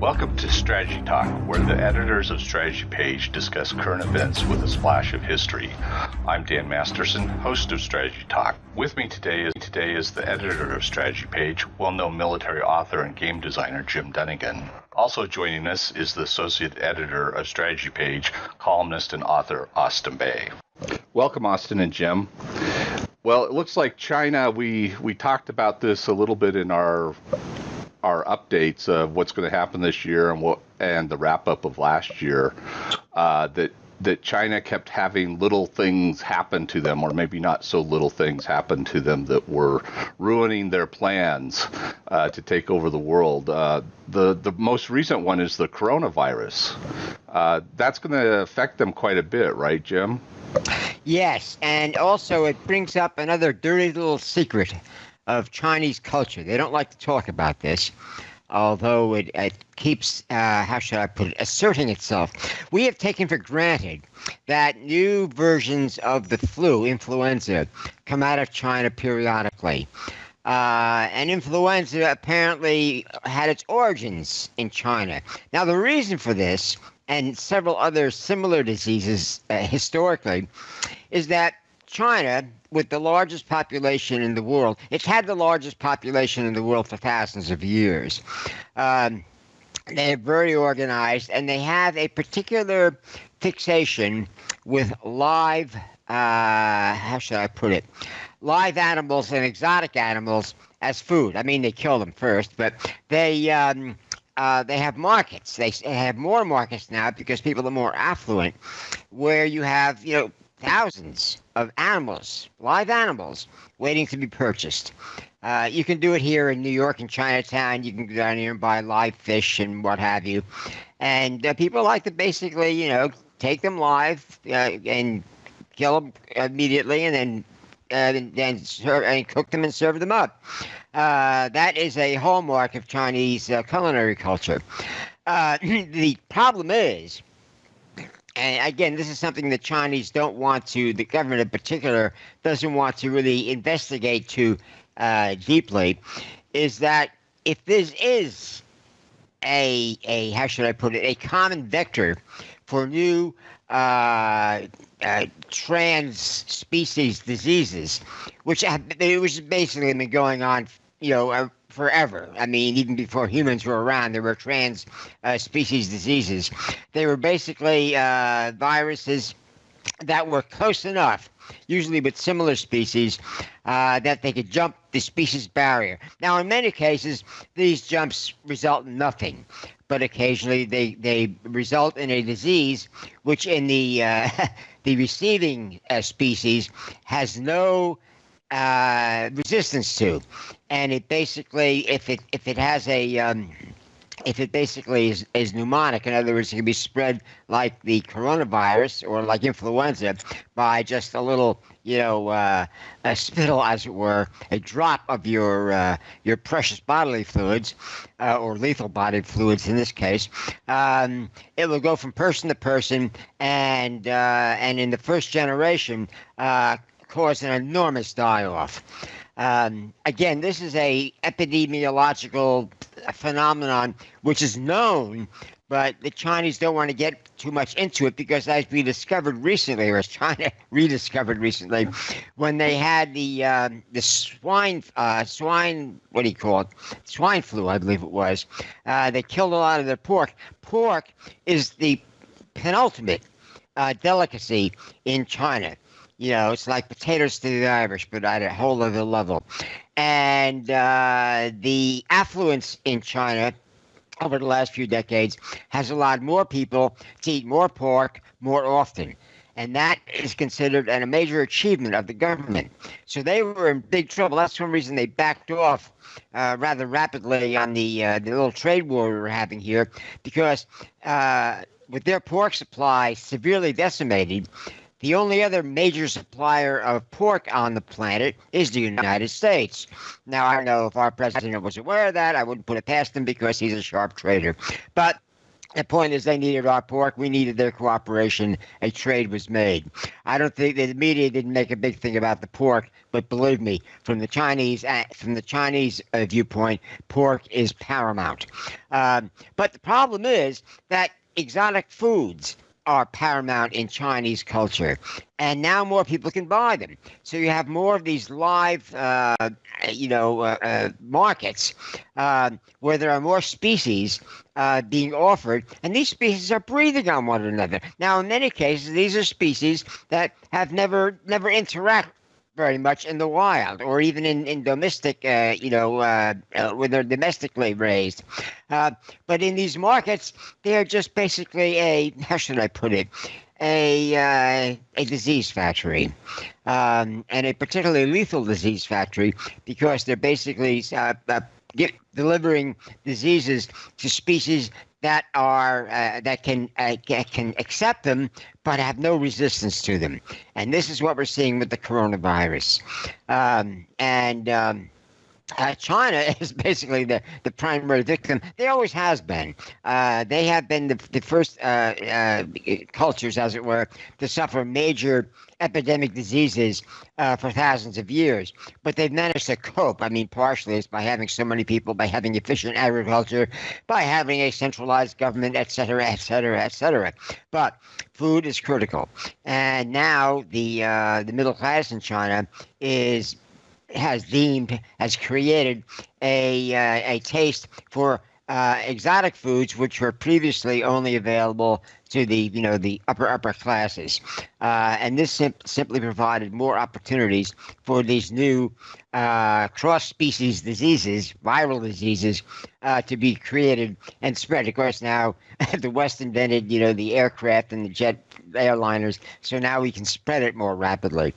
Welcome to Strategy Talk, where the editors of Strategy Page discuss current events with a splash of history. I'm Dan Masterson, host of Strategy Talk. With me today is the editor of Strategy Page, well-known military author and game designer Jim Dunnigan. Also joining us is the associate editor of Strategy Page, columnist and author Austin Bay. Welcome, Austin and Jim. Well, it looks like China, we talked about this a little bit in our updates of what's going to happen this year and the wrap up of last year, that China kept having little things happen to them, or maybe not so little things happen to them, that were ruining their plans to take over the world. The most recent one is the coronavirus. That's going to affect them quite a bit, right, Jim? Yes, and also it brings up another dirty little secret of Chinese culture. They don't like to talk about this, although it keeps, how should I put it, asserting itself. We have taken for granted that new versions of the flu, influenza, come out of China periodically. And influenza apparently had its origins in China. Now, the reason for this, and several other similar diseases historically, is that China, with the largest population in the world, it's had the largest population in the world for thousands of years. They're very organized, and they have a particular fixation with live, how should I put it, live animals and exotic animals as food. I mean, they kill them first, but they have markets. They have more markets now because people are more affluent, where you have, thousands of animals, live animals, waiting to be purchased. You can do it here in New York and Chinatown. You can go down here and buy live fish and what have you. And people like to basically, take them live and kill them immediately, and then serve and cook them and serve them up. That is a hallmark of Chinese culinary culture. The problem is, and again, this is something the Chinese don't want to, the government in particular, doesn't want to really investigate too deeply, is that if this is a how should I put it, a common vector for new trans-species diseases, which basically been going on, forever. I mean, even before humans were around, there were trans-species diseases. They were basically viruses that were close enough, usually with similar species, that they could jump the species barrier. Now, in many cases, these jumps result in nothing, but occasionally they result in a disease which in the the receiving species has no resistance to, and it basically, if it has a if it basically is pneumonic, in other words, it can be spread like the coronavirus or like influenza by just a little, a spittle, as it were, a drop of your precious bodily fluids, or lethal bodily fluids in this case. It will go from person to person, and in the first generation, cause an enormous die-off. Again, this is a epidemiological phenomenon which is known, but the Chinese don't want to get too much into it because, as we discovered recently, or as China rediscovered recently, when they had the swine, what do you call it? Swine flu, I believe it was. They killed a lot of their pork. Pork is the penultimate delicacy in China. It's like potatoes to the Irish, but at a whole other level. And the affluence in China over the last few decades has allowed more people to eat more pork more often. And that is considered a major achievement of the government. So they were in big trouble. That's one reason they backed off rather rapidly on the little trade war we were having here, because with their pork supply severely decimated, the only other major supplier of pork on the planet is the United States. Now, I don't know if our president was aware of that. I wouldn't put it past him because he's a sharp trader. But The point is, they needed our pork. We needed their cooperation. A trade was made. I don't think the media didn't make a big thing about the pork, but believe me, from the Chinese viewpoint, pork is paramount. But the problem is that exotic foods are paramount in Chinese culture, and now more people can buy them. So you have more of these live, markets where there are more species being offered, and these species are breeding on one another. Now, in many cases, these are species that have never interact very much in the wild, or even in domestic, when they're domestically raised. But in these markets, they're just basically how should I put it, a disease factory, and a particularly lethal disease factory, because they're basically delivering diseases to species that are that can accept them but have no resistance to them. And this is what we're seeing with the coronavirus. China is basically the primary victim. They always has been. They have been the first cultures, as it were, to suffer major epidemic diseases for thousands of years. But they've managed to cope. I mean, partially it's by having so many people, by having efficient agriculture, by having a centralized government, et cetera, et cetera, et cetera. But food is critical. And now the middle class in China has created a taste for exotic foods, which were previously only available to the upper classes, and this simply provided more opportunities for these new cross-species diseases, viral diseases, to be created and spread. Of course, now the West invented the aircraft and the jet airliners, so now we can spread it more rapidly.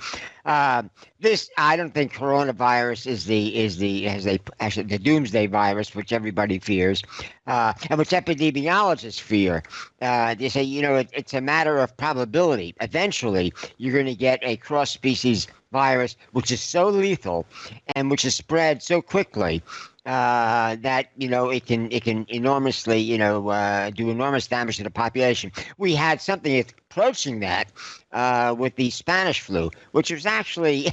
This, I don't think coronavirus is the doomsday virus, which everybody fears, and which epidemiologists fear. They say, it's a matter of probability. Eventually, you're going to get a cross-species virus, which is so lethal and which is spread so quickly that it can enormously do enormous damage to the population. We had something approaching that with the Spanish flu, which was actually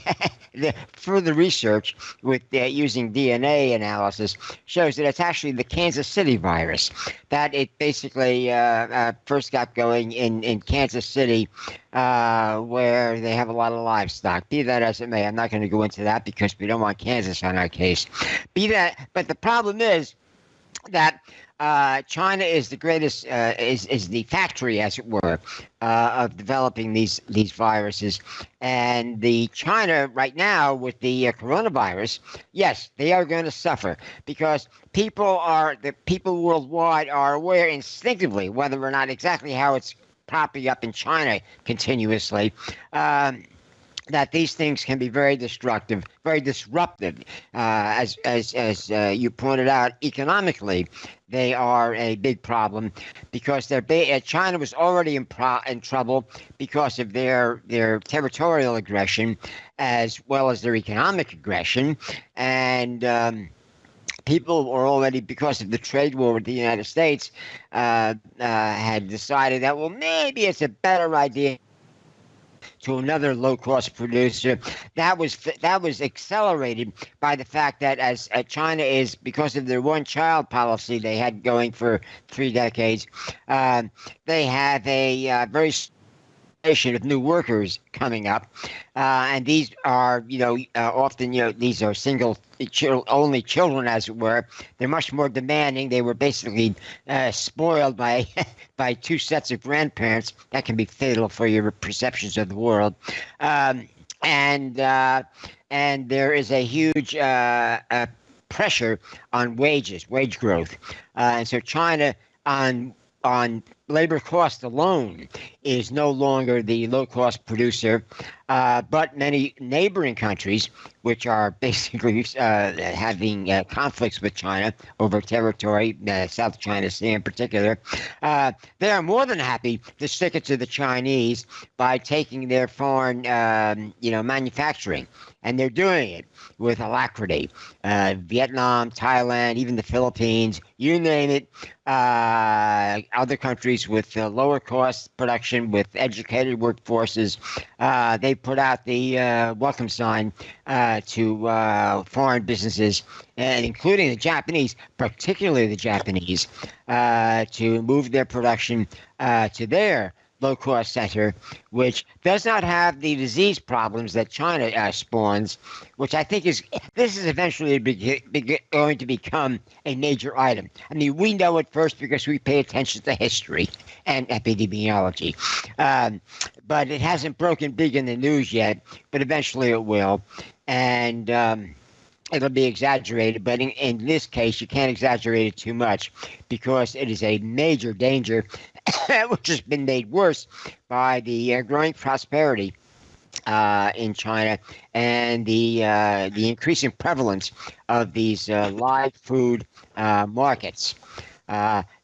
the further research with using DNA analysis shows that it's actually the Kansas City virus, that it basically first got going in Kansas City, where they have a lot of livestock. Be that as it may, I'm not going to go into that because we don't want Kansas on our case. But the problem is that China is the greatest, is the factory, as it were, of developing these viruses. And the China right now with the coronavirus, yes, they are going to suffer because people worldwide are aware instinctively, whether or not exactly how it's popping up in China continuously, that these things can be very destructive, very disruptive. As you pointed out, economically, they are a big problem because China was already in trouble because of their territorial aggression as well as their economic aggression. And people were already, because of the trade war with the United States, had decided that, well, maybe it's a better idea to another low-cost producer. That was accelerated by the fact that as China is, because of their one-child policy they had going for 3 decades, they have a very of new workers coming up, and these are often these are only children, as it were. They're much more demanding. They were basically spoiled by by 2 sets of grandparents. That can be fatal for your perceptions of the world. And there is a huge pressure on wage growth, and so China on labor cost alone is no longer the low-cost producer, but many neighboring countries, which are basically having conflicts with China over territory, South China Sea in particular, they are more than happy to stick it to the Chinese by taking their foreign, manufacturing, and they're doing it with alacrity. Vietnam, Thailand, even the Philippines, you name it. Other countries with lower cost production, with educated workforces, they put out the welcome sign to foreign businesses, and including the Japanese, particularly the Japanese, to move their production to their low-cost center, which does not have the disease problems that China spawns, which I think is eventually going to become a major item. I mean, we know it first because we pay attention to history and epidemiology, but it hasn't broken big in the news yet, but eventually it will, and it'll be exaggerated, but in this case, you can't exaggerate it too much because it is a major danger, which has been made worse by the growing prosperity in China and the increasing prevalence of these live food markets.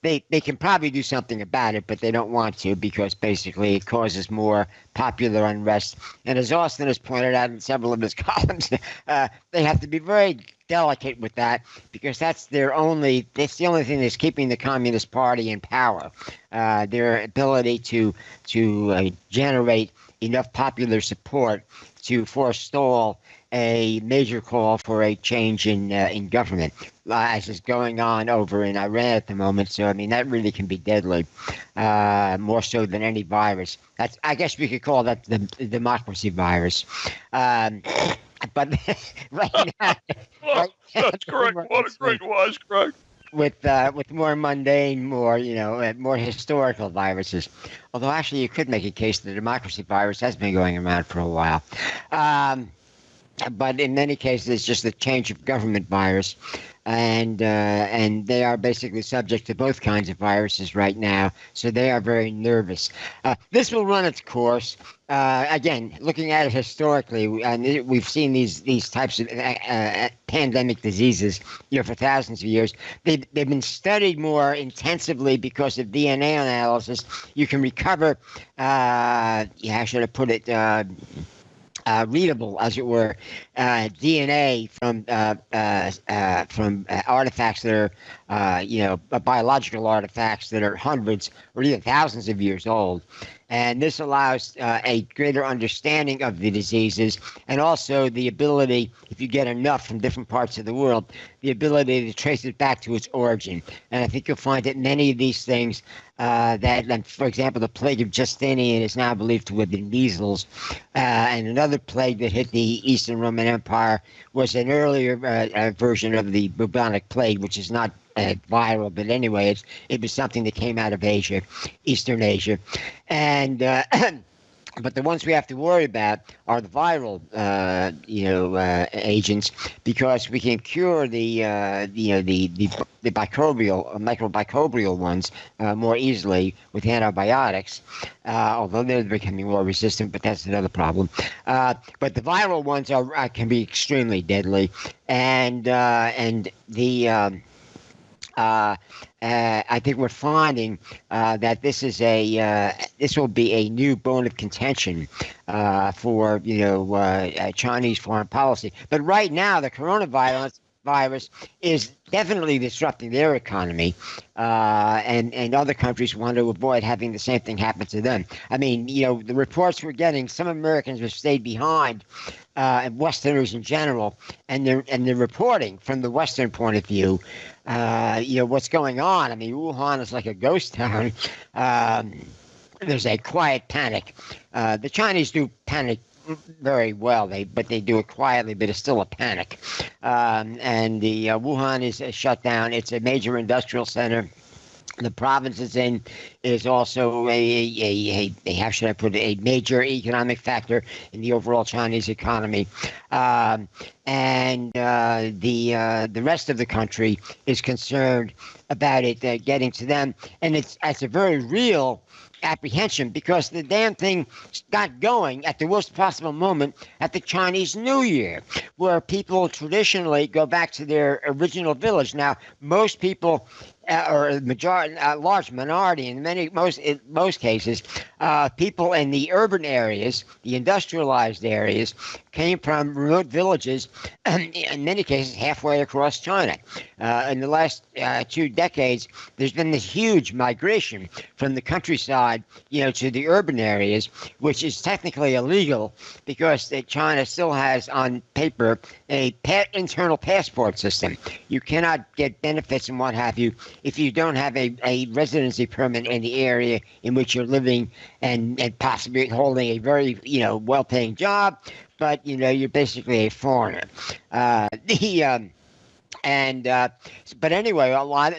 They can probably do something about it, but they don't want to because basically it causes more popular unrest. And as Austin has pointed out in several of his columns, they have to be very delicate with that because that's the only thing that's keeping the Communist Party in power. Their ability to generate enough popular support to forestall a major call for a change in government, as is going on over in Iran at the moment. So, I mean, that really can be deadly, more so than any virus. I guess we could call that the democracy virus. But right now, that's correct. What a great was correct. With more mundane, more historical viruses. Although actually, you could make a case the democracy virus has been going around for a while. But in many cases, it's just a change of government virus, and they are basically subject to both kinds of viruses right now. So they are very nervous. This will run its course. Again, looking at it historically, and we've seen these types of pandemic diseases, for thousands of years. They've been studied more intensively because of DNA analysis. You can recover. How should I put it? Readable, as it were, DNA from artifacts that are, biological artifacts that are hundreds or even thousands of years old. And this allows a greater understanding of the diseases and also the ability, if you get enough from different parts of the world, the ability to trace it back to its origin. And I think you'll find that many of these things for example, the plague of Justinian is now believed to have been measles. And another plague that hit the Eastern Roman Empire was an earlier version of the bubonic plague, which is not viral, but anyway, it was something that came out of Asia, Eastern Asia, and but the ones we have to worry about are the viral, agents, because we can cure the microbial ones more easily with antibiotics, although they're becoming more resistant, but that's another problem. But the viral ones can be extremely deadly, and the I think we're finding that this will be a new bone of contention for Chinese foreign policy. But right now, the coronavirus is definitely disrupting their economy, and other countries want to avoid having the same thing happen to them. I mean, the reports we're getting, some Americans have stayed behind, and Westerners in general, and they're reporting from the Western point of view, what's going on. I mean, Wuhan is like a ghost town. There's a quiet panic. The Chinese do panic very well, but they do it quietly, but it's still a panic. And the Wuhan is shut down. It's a major industrial center. the province it's in is also a how should I put it, a major economic factor in the overall Chinese economy, and the rest of the country is concerned about it getting to them, and it's a very real apprehension because the damn thing got going at the worst possible moment at the Chinese New Year, where people traditionally go back to their original village. Now, most people, or a majority, a large minority in most cases, people in the urban areas, the industrialized areas, came from remote villages, in many cases halfway across China. In the last 2 decades, there's been this huge migration from the countryside, to the urban areas, which is technically illegal because China still has on paper a internal passport system. You cannot get benefits and what have you if you don't have a residency permit in the area in which you're living and possibly holding a very well-paying job, but you're basically a foreigner. But anyway, a lot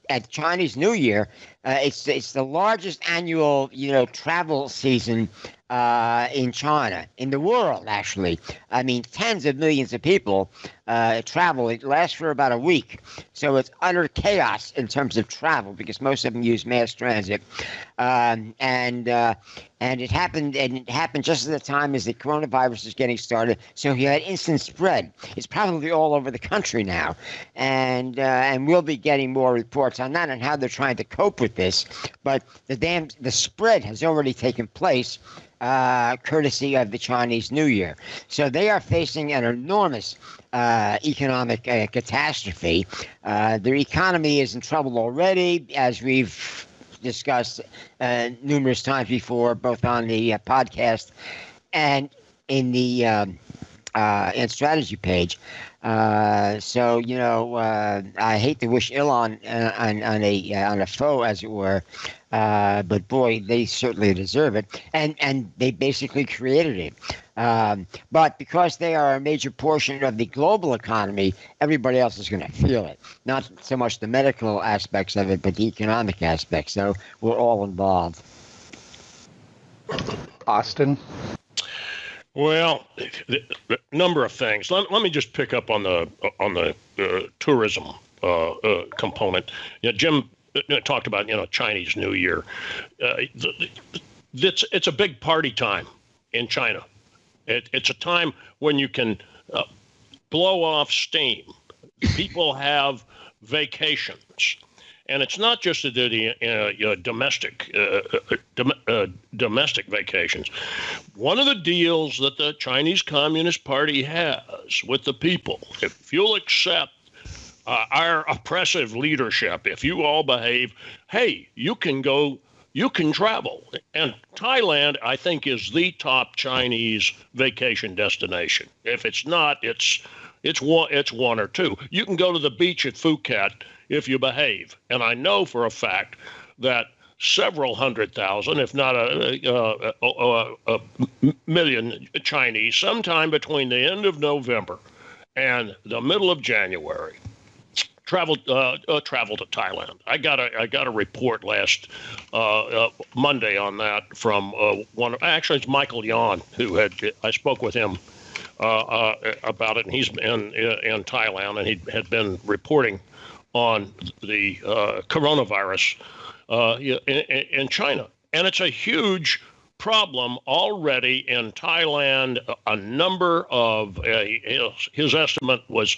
at Chinese New Year, it's the largest annual travel season in China, in the world, actually. I mean, tens of millions of people travel. It lasts for about a week. So it's utter chaos in terms of travel because most of them use mass transit. And it happened just at the time as the coronavirus was getting started. So he had instant spread. It's probably all over the country now. And we'll be getting more reports on that and how they're trying to cope with this. But the spread has already taken place, courtesy of the Chinese New Year. So they are facing an enormous economic catastrophe. Their economy is in trouble already, as we've discussed numerous times before, both on the podcast and in the and strategy page. I hate to wish ill on a foe, as it were, but boy, they certainly deserve it, and they basically created it. But because they are a major portion of the global economy, everybody else is going to feel it. Not so much the medical aspects of it, but the economic aspects. So we're all involved. Austin? Well, the number of things. Let me just pick up on the tourism component. Jim talked about Chinese New Year. It's a big party time in China. It's a time when you can blow off steam. People have vacations. And it's not just the domestic vacations. One of the deals that the Chinese Communist Party has with the people, if you'll accept our oppressive leadership, if you all behave, hey, you can go, you can travel. And Thailand, I think, is the top Chinese vacation destination. If it's not, it's one or two. You can go to the beach at Phuket if you behave. And I know for a fact that several 100,000, if not a million Chinese, sometime between the end of November and the middle of January, traveled to Thailand. I got a report last Monday on that from actually it's Michael Yan, I spoke with him about it, and he's in Thailand, and he had been reporting on the coronavirus in China. And it's a huge problem already in Thailand. A number of, his estimate was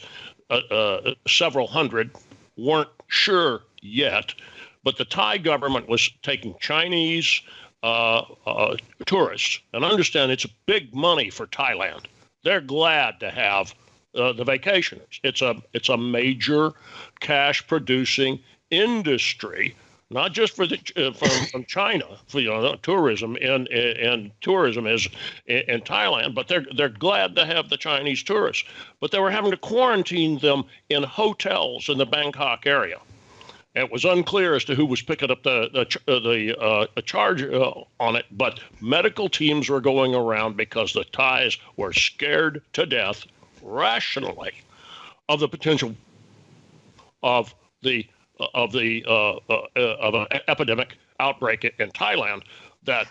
several hundred, weren't sure yet, but the Thai government was taking Chinese tourists. And understand it's big money for Thailand. They're glad to have the vacationers. It's a major cash-producing industry, not just for from China for tourism and tourism is in Thailand, but they're glad to have the Chinese tourists. But they were having to quarantine them in hotels in the Bangkok area. It was unclear as to who was picking up the charge on it, but medical teams were going around because the Thais were scared to death, rationally, of the potential of the of an epidemic outbreak in Thailand, that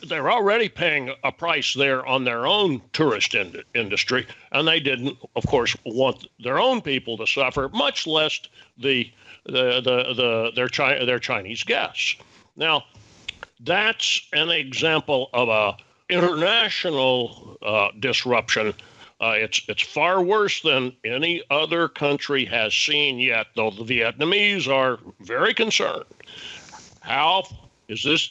they're already paying a price there on their own tourist industry, and they didn't, of course, want their own people to suffer, much less their Chinese guests. Now, that's an example of a international disruption. It's far worse than any other country has seen yet, though the Vietnamese are very concerned. How is this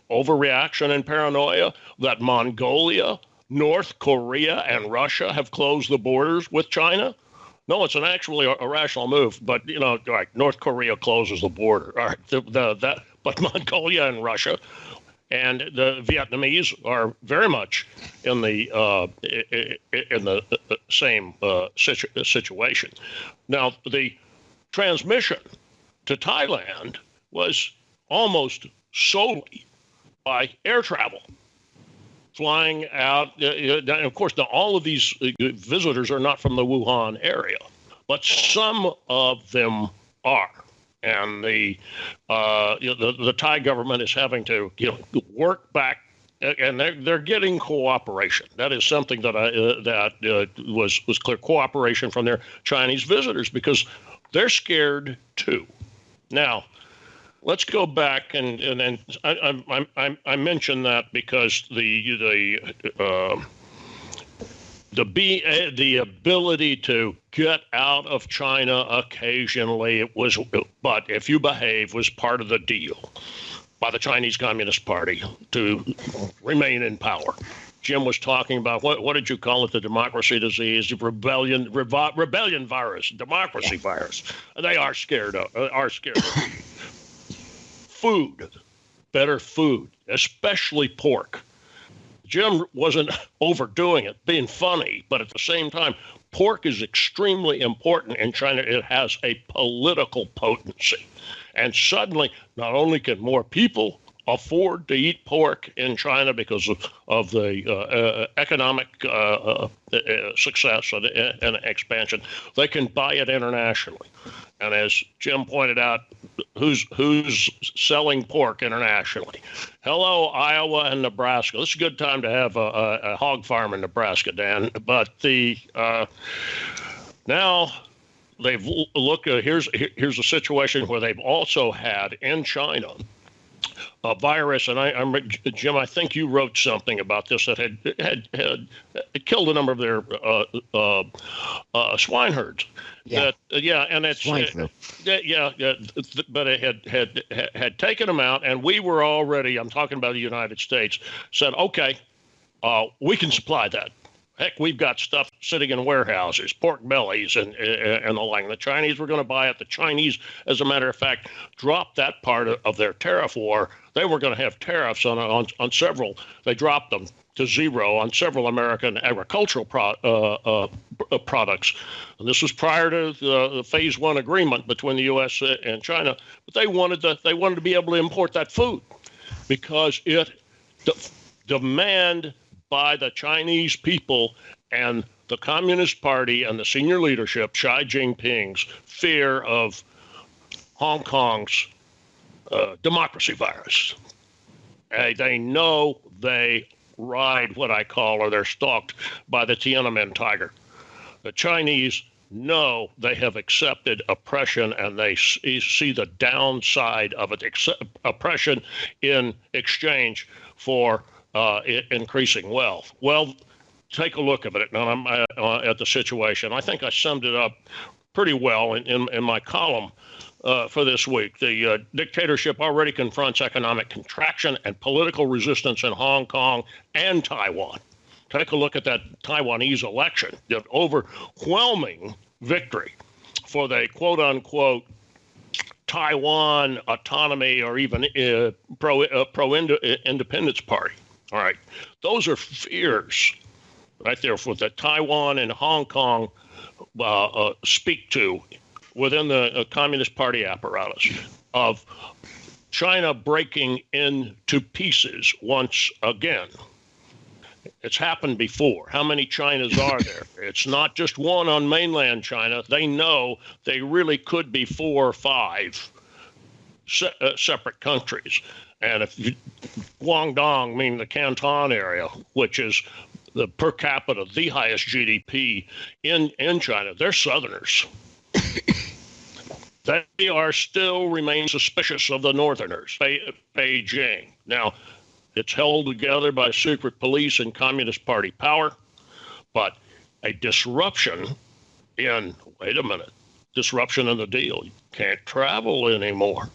overreaction and paranoia that Mongolia, North Korea, and Russia have closed the borders with China? No, it's actually a rational move. But all right, North Korea closes the border. All right, but Mongolia and Russia and the Vietnamese are very much in the same situation. Now, the transmission to Thailand was almost solely by air travel, flying out. Of course, now all of these visitors are not from the Wuhan area, but some of them are. And the Thai government is having to work back, and they're getting cooperation. That is something that was clear cooperation from their Chinese visitors, because they're scared too. Now, let's go back and I mentioned that because the ability to get out of China occasionally, but if you behave, was part of the deal by the Chinese Communist Party to remain in power. Jim was talking about what did you call it? The democracy disease, rebellion virus, democracy virus. They are scared of. Food, better food, especially pork. Jim wasn't overdoing it, being funny, but at the same time, pork is extremely important in China. It has a political potency. And suddenly, not only can more people afford to eat pork in China because of the economic success and expansion, they can buy it internationally. And as Jim pointed out, who's selling pork internationally? Hello, Iowa and Nebraska. This is a good time to have a hog farm in Nebraska, Dan. But now they've looked. Here's a situation where they've also had in China a virus, and Jim, I think you wrote something about this that had killed a number of their swine herds. Yeah. And it's swine flu. But it had taken them out, and we were already. I'm talking about the United States. Said, okay, we can supply that. Heck, we've got stuff sitting in warehouses, pork bellies and the like. The Chinese were going to buy it. The Chinese, as a matter of fact, dropped that part of their tariff war. They were going to have tariffs on several. They dropped them to zero on several American agricultural products. And this was prior to the Phase 1 agreement between the U.S. and China. But they wanted to be able to import that food because it demand by the Chinese people and the Communist Party and the senior leadership, Xi Jinping's fear of Hong Kong's democracy virus. They know they ride what I call, or they're stalked by the Tiananmen tiger. The Chinese know they have accepted oppression, and they see the downside of it, oppression in exchange for increasing wealth. Well, take a look at it. Now I'm at the situation. I think I summed it up pretty well in my column for this week. The dictatorship already confronts economic contraction and political resistance in Hong Kong and Taiwan. Take a look at that Taiwanese election, the overwhelming victory for the quote-unquote Taiwan autonomy or even pro-independence party. All right, those are fears right there for that Taiwan and Hong Kong speak to within the Communist Party apparatus of China breaking into pieces once again. It's happened before. How many Chinas are there? It's not just one on mainland China. They know they really could be 4 or 5 separate countries. And if Guangdong, meaning the Canton area, which is the per capita, the highest GDP in China, they're Southerners. They are still remain suspicious of the Northerners, Beijing. Now, it's held together by secret police and Communist Party power, but a disruption in the deal. You can't travel anymore.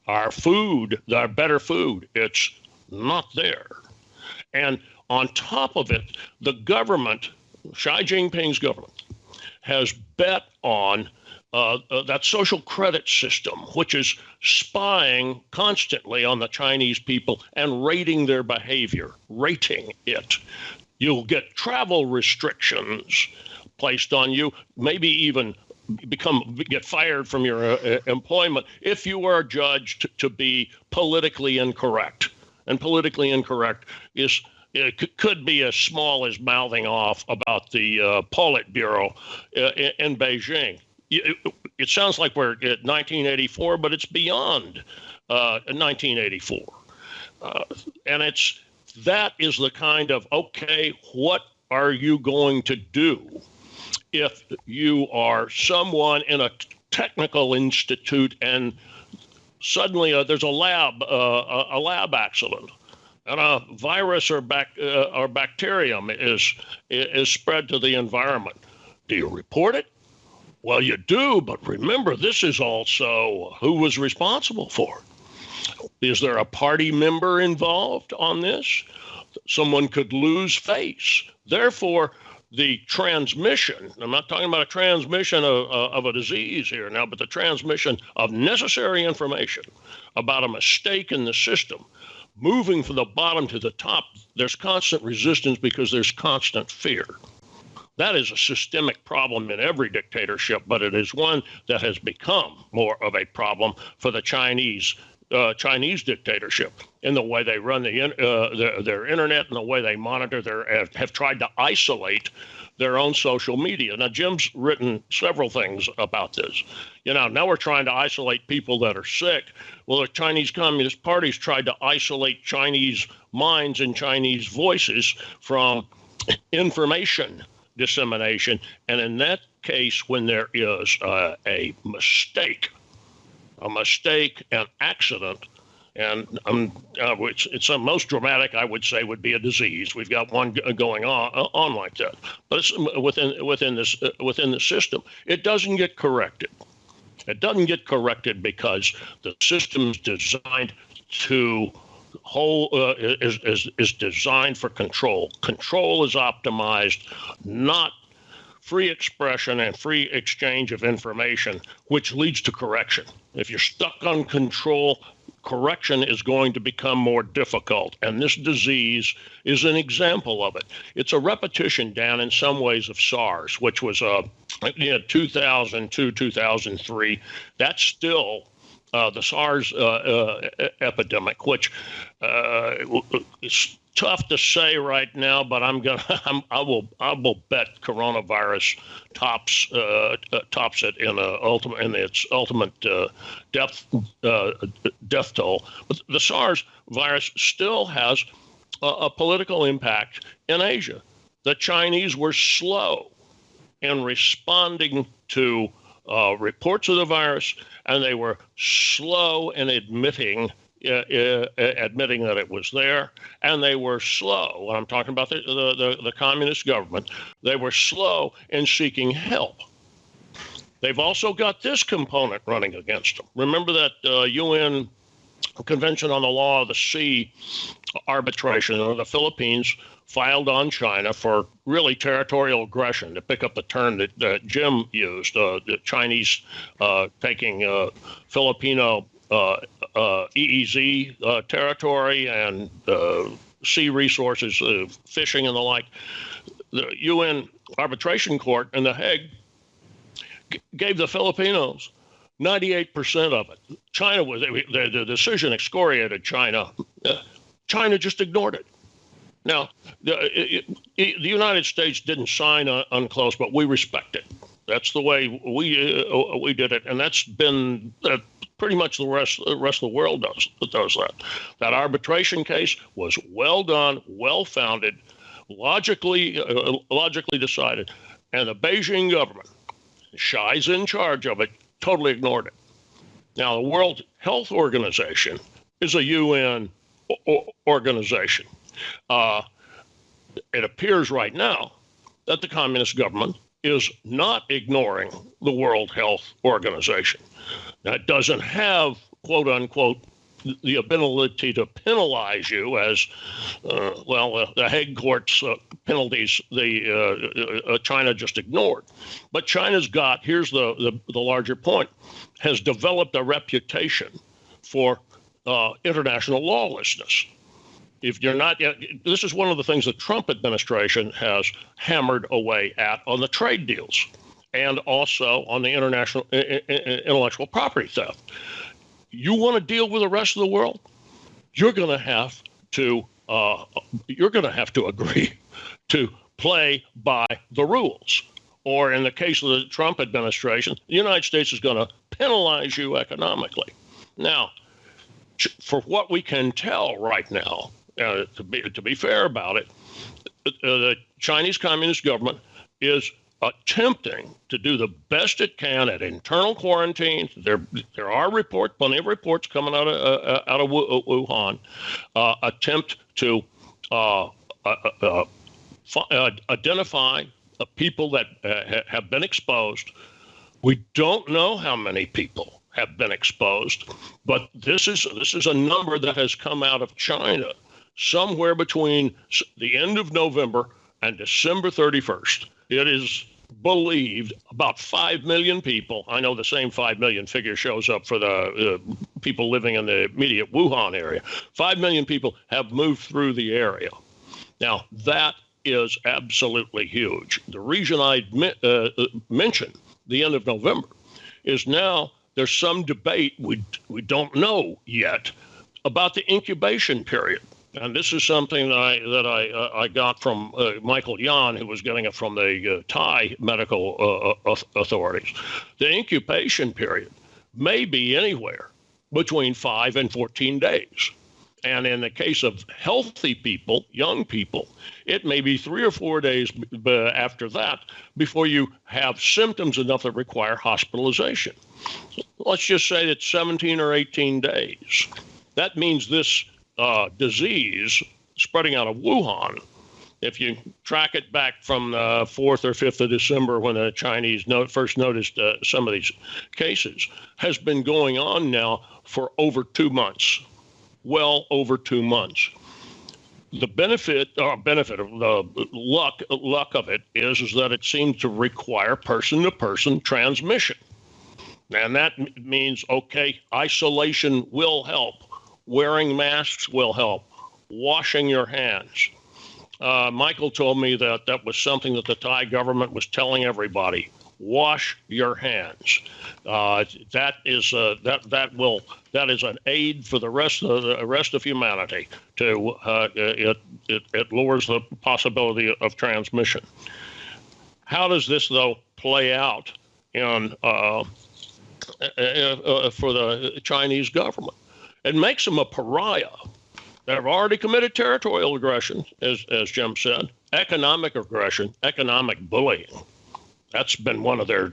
Our food, our better food, it's not there. And on top of it, the government, Xi Jinping's government, has bet on that social credit system, which is spying constantly on the Chinese people and rating their behavior, rating it. You'll get travel restrictions placed on you, maybe even get fired from your employment if you are judged to be politically incorrect. And politically incorrect could be as small as mouthing off about the Politburo in Beijing. It sounds like we're at 1984, but it's beyond 1984. And that is the kind of, okay, what are you going to do if you are someone in a technical institute and suddenly there's a lab accident and a virus or bacterium is spread to the environment? Do you report it? Well, you do, but remember, this is also who was responsible for it. Is there a party member involved on this? Someone could lose face. Therefore, the transmission, I'm not talking about a transmission of a disease here now, but the transmission of necessary information about a mistake in the system, moving from the bottom to the top, there's constant resistance because there's constant fear. That is a systemic problem in every dictatorship, but it is one that has become more of a problem for the Chinese dictatorship in the way they run their internet and the way they monitor have tried to isolate their own social media. Now, Jim's written several things about this. Now we're trying to isolate people that are sick. Well, the Chinese Communist Party's tried to isolate Chinese minds and Chinese voices from information dissemination. And in that case, when there is a mistake, an accident, and it's the most dramatic, I would say, would be a disease. We've got one going on like that, but it's within the system. It doesn't get corrected. It doesn't get corrected because the system's designed to is designed for control. Control is optimized, not free expression and free exchange of information, which leads to correction. If you're stuck on control, correction is going to become more difficult. And this disease is an example of it. It's a repetition down in some ways of SARS, which was 2002, 2003. That's still the SARS epidemic, which is tough to say right now, but I will bet coronavirus tops it in its ultimate death toll. But the SARS virus still has a political impact in Asia. The Chinese were slow in responding to reports of the virus, and they were slow in admitting that it was there, and they were slow. When I'm talking about the communist government, they were slow in seeking help. They've also got this component running against them. Remember that UN Convention on the Law of the Sea arbitration, or the Philippines filed on China for really territorial aggression, to pick up the term that Jim used, the Chinese taking Filipino EEZ territory and sea resources, fishing and the like. The UN Arbitration Court in The Hague gave the Filipinos 98% of it. China was the decision excoriated China. China just ignored it. Now, the United States didn't sign UNCLOS, but we respect it. That's the way we did it, and that's been pretty much the rest of the world does that. That arbitration case was well done, well founded, logically decided, and the Beijing government, Xi's in charge of it, totally ignored it. Now, the World Health Organization is a UN organization. It appears right now that the communist government is not ignoring the World Health Organization. That doesn't have, quote unquote, the ability to penalize you as, the Hague Court's penalties China just ignored. But China's got, here's the larger point, has developed a reputation for international lawlessness. If you're not yet, this is one of the things the Trump administration has hammered away at on the trade deals and also on the international intellectual property theft. You want to deal with the rest of the world? You're going to have to agree to play by the rules. Or in the case of the Trump administration, the United States is going to penalize you economically. Now, for what we can tell right now, to be fair about it, the Chinese Communist government is attempting to do the best it can at internal quarantines. There are plenty of reports coming out of Wuhan, attempt to identify people that have been exposed. We don't know how many people have been exposed, but this is a number that has come out of China somewhere between the end of November and December 31st. It is believed about 5 million people. I know the same 5 million figure shows up for the people living in the immediate Wuhan area. 5 million people have moved through the area. Now, that is absolutely huge. The reason I mentioned the end of November is now there's some debate, we don't know yet, about the incubation period. And this is something that I got from Michael Yan, who was getting it from the Thai medical authorities. The incubation period may be anywhere between 5 and 14 days. And in the case of healthy people, young people, it may be 3 or 4 days after that before you have symptoms enough that require hospitalization. Let's just say it's 17 or 18 days. That means this disease spreading out of Wuhan, if you track it back from the 4th or 5th of December when the Chinese first noticed some of these cases, has been going on now for over 2 months. Well over 2 months. The benefit of the luck of it is that it seems to require person-to-person transmission. And that means, okay, isolation will help. Wearing masks will help. Washing your hands. Michael told me that was something that the Thai government was telling everybody. Wash your hands. That is an aid for the rest of humanity. It lowers the possibility of transmission. How does this though play out for the Chinese government? It makes them a pariah. They've already committed territorial aggression, as Jim said, economic aggression, economic bullying. That's been one of their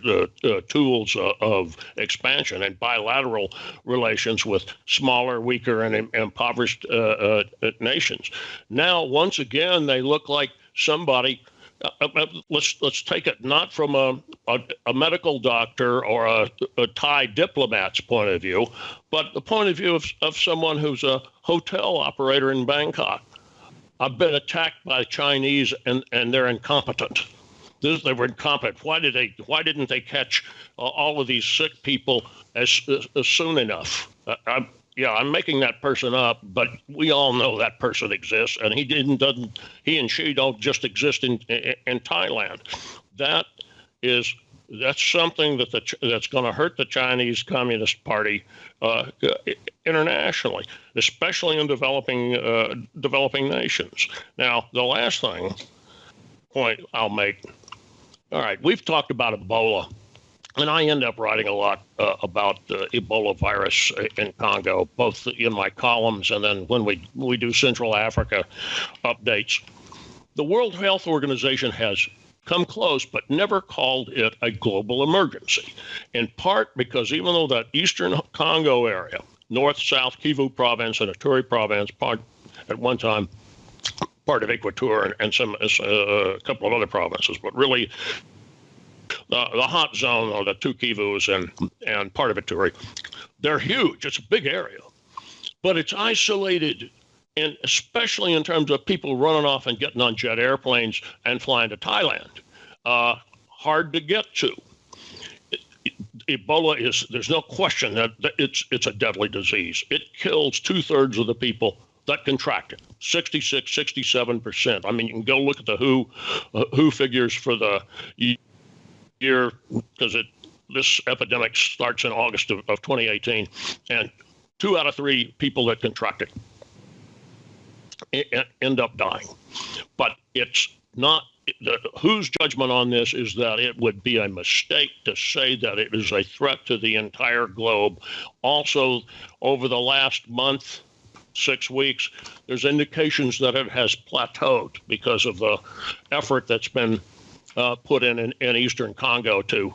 tools of expansion and bilateral relations with smaller, weaker, and impoverished nations. Now, once again, they look like somebody. Let's take it not from a medical doctor or a Thai diplomat's point of view, but the point of view of someone who's a hotel operator in Bangkok. I've been attacked by Chinese and they're incompetent. They were incompetent. Why didn't they catch all of these sick people as soon enough? I'm making that person up, but we all know that person exists, and he and she don't just exist in Thailand. That is That's something that's going to hurt the Chinese Communist Party internationally, especially in developing nations. Now, the last point I'll make. All right, we've talked about Ebola, and I end up writing a lot about the Ebola virus in Congo, both in my columns and then when we do Central Africa updates. The World Health Organization has come close, but never called it a global emergency, in part because even though that eastern Congo area, north-south Kivu province and Ituri province, at one time part of Equateur and a couple of other provinces, but really the hot zone are the two Kivus and part of Ituri. They're huge. It's a big area, but it's isolated, and especially in terms of people running off and getting on jet airplanes and flying to Thailand. Hard to get to. Ebola there's no question that it's a deadly disease. It kills 2/3 of the people that contract it, 66, 67%. I mean, you can go look at the WHO figures for the year, because this epidemic starts in August of 2018, and 2 out of 3 people that contract it end up dying. But it's not, WHO's judgment on this is that it would be a mistake to say that it is a threat to the entire globe. Also, over the last month, 6 weeks, there's indications that it has plateaued because of the effort that's been put in eastern Congo to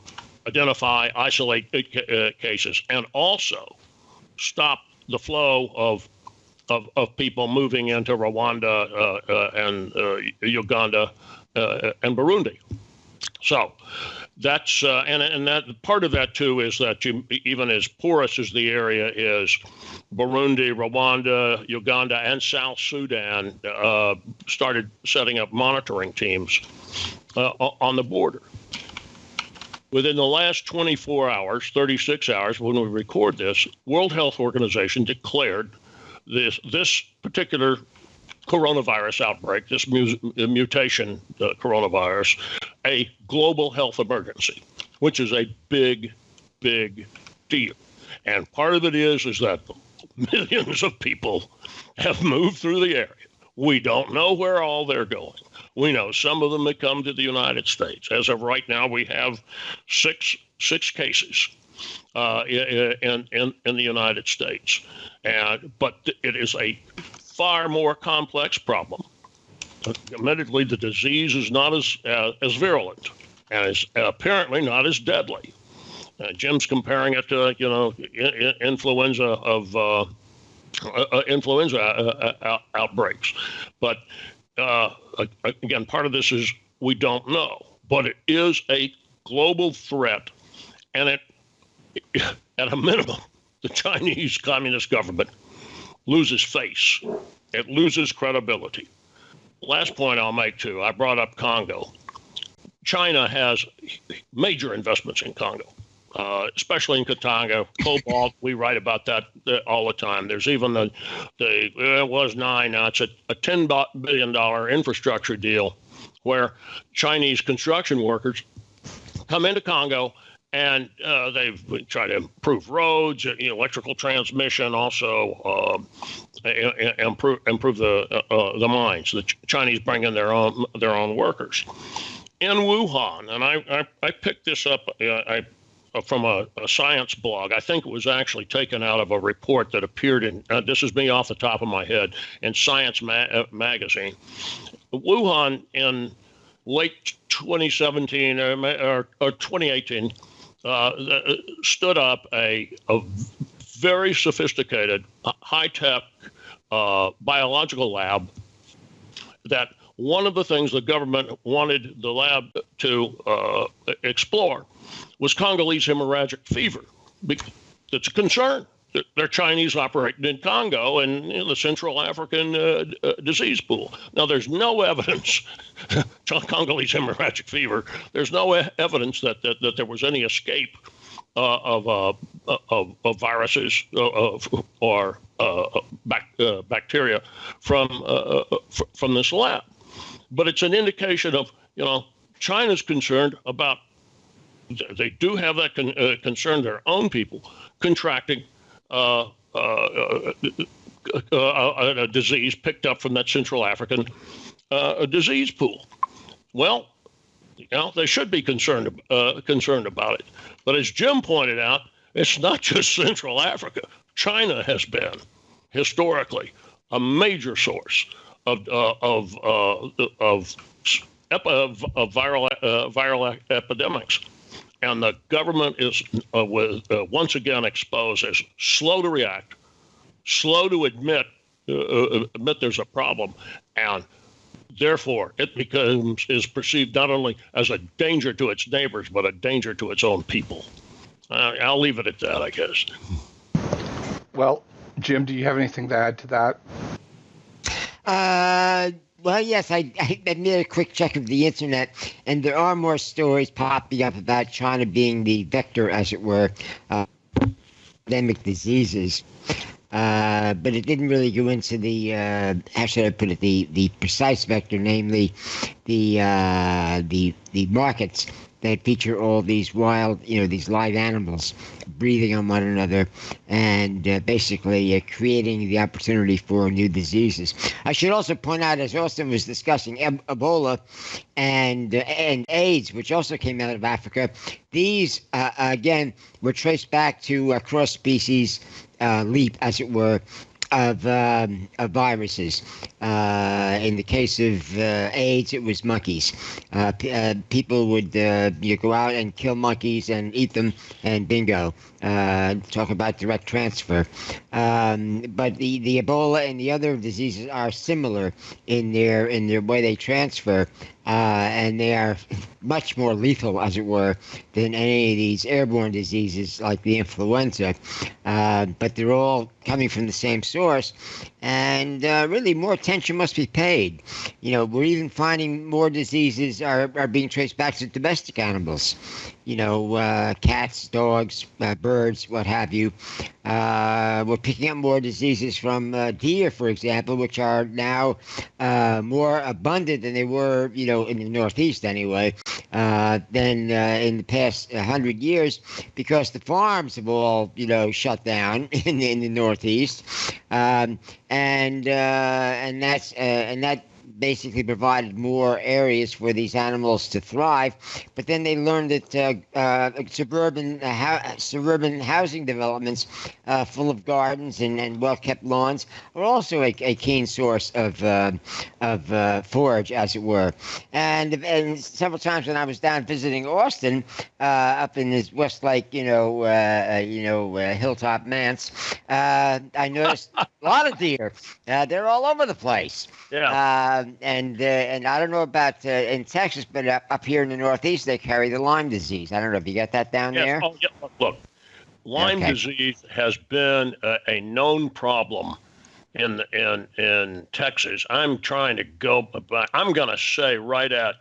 identify, isolate cases, and also stop the flow of people moving into Rwanda and Uganda and Burundi. So that's and that part of that too is that even as porous as the area is, Burundi, Rwanda, Uganda, and South Sudan started setting up monitoring teams on the border. Within the last 24 hours, 36 hours, when we record this, World Health Organization declared this particular coronavirus outbreak, this mutation coronavirus, a global health emergency, which is a big, big deal. And part of it is that millions of people have moved through the area. We don't know where all they're going. We know some of them have come to the United States. As of right now, we have six cases in the United States. But it is a far more complex problem. Admittedly, the disease is not as virulent and is apparently not as deadly. Jim's comparing it to influenza outbreaks, but again, part of this is we don't know, but it is a global threat, and at a minimum, the Chinese Communist government loses face. It loses credibility. Last point I'll make too, I brought up Congo. China has major investments in Congo, especially in Katanga, cobalt. We write about that all the time. There's even it was 9, now it's a $10 billion infrastructure deal where Chinese construction workers come into Congo and they've tried to improve roads, electrical transmission, also improve the mines. The Chinese bring in their own workers. In Wuhan, and I picked this up from a science blog. I think it was actually taken out of a report that appeared in, this is me off the top of my head, in Science magazine. Wuhan in late 2017 or 2018 stood up a very sophisticated, high-tech biological lab that one of the things the government wanted the lab to explore was Congolese hemorrhagic fever. It's a concern. They're Chinese operating in Congo and the Central African disease pool. Now, there's no evidence, Congolese hemorrhagic fever, there's no evidence that there was any escape of viruses or bacteria from this lab. But it's an indication of, China's concerned about they do have that concern, their own people contracting a disease picked up from that Central African disease pool. Well, they should be concerned about it. But as Jim pointed out, it's not just Central Africa. China has been historically a major source of viral epidemics, and the government is once again exposed as slow to react, slow to admit there's a problem, and therefore it is perceived not only as a danger to its neighbors but a danger to its own people. I'll leave it at that, I guess. Well, Jim, do you have anything to add to that? Well, yes, I made a quick check of the internet, and there are more stories popping up about China being the vector, as it were, of endemic diseases. But it didn't really go into the, how should I put it, the precise vector, namely the markets that feature all these wild, these live animals breathing on one another and basically creating the opportunity for new diseases. I should also point out, as Austin was discussing, Ebola and AIDS, which also came out of Africa. These, again, were traced back to a cross-species leap, as it were, of viruses. In the case of AIDS, it was monkeys. People would go out and kill monkeys and eat them, and bingo. Talk about direct transfer. But the Ebola and the other diseases are similar in their way they transfer. And they are much more lethal, as it were, than any of these airborne diseases like the influenza. But they're all coming from the same source, and really more attention must be paid. We're even finding more diseases are being traced back to domestic animals. Cats, dogs, birds, what have you. We're picking up more diseases from deer, for example, which are now more abundant than they were, in the Northeast anyway, than in the past 100 years, because the farms have all, shut down in the Northeast, and that basically provided more areas for these animals to thrive. But then they learned that suburban housing developments full of gardens and well-kept lawns are also a keen source of forage, as it were. And several times when I was down visiting Austin, up in this Westlake, Hilltop Manse, I noticed a lot of deer. They're all over the place. Yeah. And I don't know about in Texas, but up here in the Northeast, they carry the Lyme disease. I don't know if you got that down there. Oh, yeah. Look, Lyme disease has been a known problem in Texas. I'm trying to go back. I'm going to say right at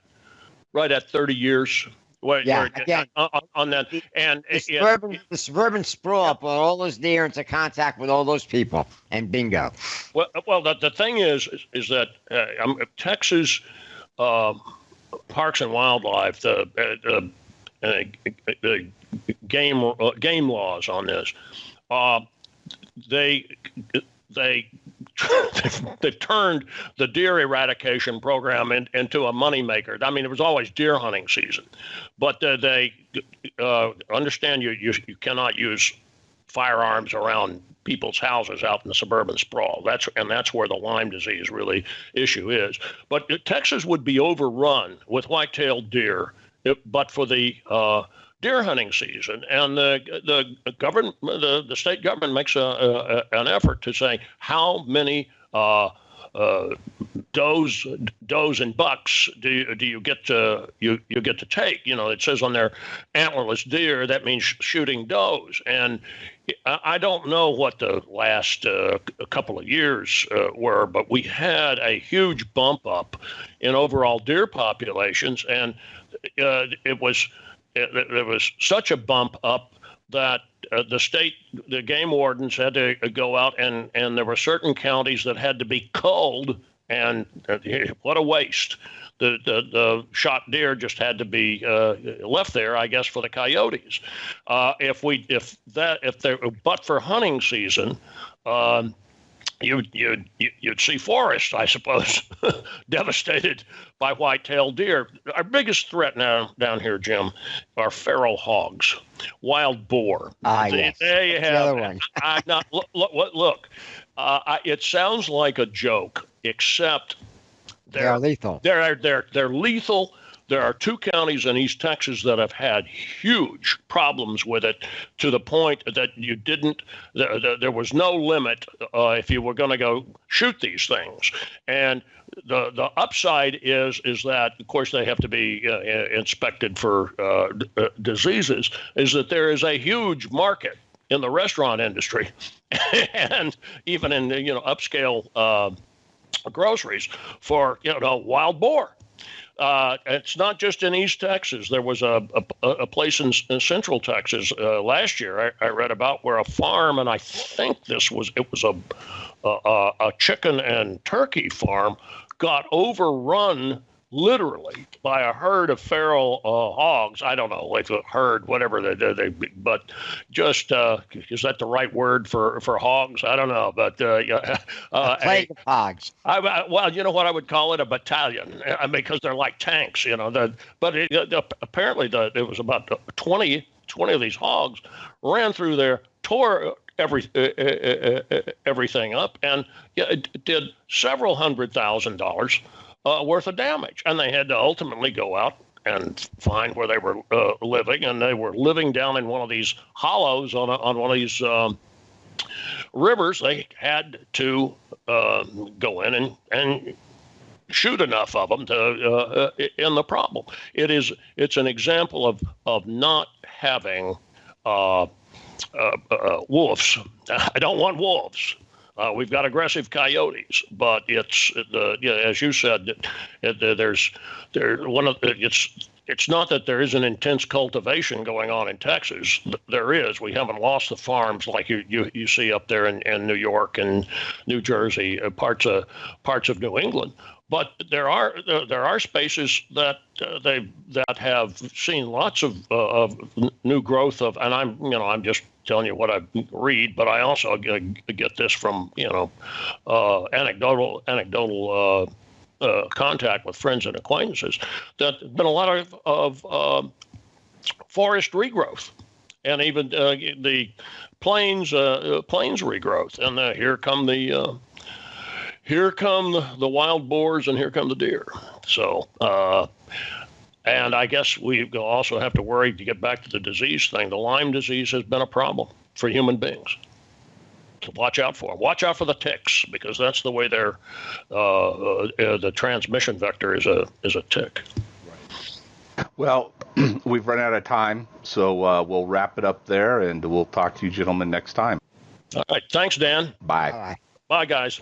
30 years. Again, on that, and the suburban sprawl put all those deer into contact with all those people, and bingo. Well, the thing is that Texas Parks and Wildlife, the game laws on this, they they've turned the deer eradication program into a moneymaker. I mean, it was always deer hunting season, but they understand you cannot use firearms around people's houses out in the suburban sprawl. That's where the Lyme disease really issue is. But Texas would be overrun with white-tailed deer, but for the deer hunting season, and the government, the state government makes an effort to say how many does and bucks do you get to take? It says on their antlerless deer, that means shooting does, and I don't know what the last couple of years were, but we had a huge bump up in overall deer populations, and there was such a bump up that the game wardens had to go out, and there were certain counties that had to be culled, and what a waste the shot deer just had to be left there, I guess, for the coyotes. But for hunting season, you'd see forests, I suppose, devastated by white-tailed deer. Our biggest threat now down here, Jim, are feral hogs, wild boar. Yes. There you have the other one. Look, it sounds like a joke, except They're lethal. They're lethal. There are 2 counties in East Texas that have had huge problems with it, to the point that there was no limit if you were going to go shoot these things. And the upside is that, of course, they have to be inspected for diseases, is that there is a huge market in the restaurant industry and even in upscale groceries for wild boar. It's not just in East Texas. There was a place in Central Texas last year I read about, where a farm, and I think it was a chicken and turkey farm, got overrun literally by a herd of feral hogs. I don't know, like a herd, whatever they but just is that the right word for hogs? I don't know, but A plague of hogs. Well, you know what I would call it? A battalion, because they're like tanks, apparently it was about 20 of these hogs ran through there, tore everything up, and it did several $100,000 worth of damage. And they had to ultimately go out and find where they were living, and they were living down in one of these hollows on one of these rivers. They had to go in and shoot enough of them to end the problem. It's an example of not having wolves. I don't want wolves. We've got aggressive coyotes, but it's as you said, it's not that there isn't intense cultivation going on in Texas. There is. We haven't lost the farms like you see up there in New York and New Jersey, parts of New England. But there are spaces that have seen lots of new growth of, and I'm just telling you what I read, but I also get this from anecdotal contact with friends and acquaintances, that there's been a lot of forest regrowth, and even the plains regrowth, and here come the wild boars, and here come the deer. So, and I guess we also have to worry, to get back to the disease thing. The Lyme disease has been a problem for human beings. So watch out for them. Watch out for the ticks, because that's the way the transmission vector is a tick. Right. Well, we've run out of time, so we'll wrap it up there, and we'll talk to you gentlemen next time. All right. Thanks, Dan. Bye. Bye. Bye, guys.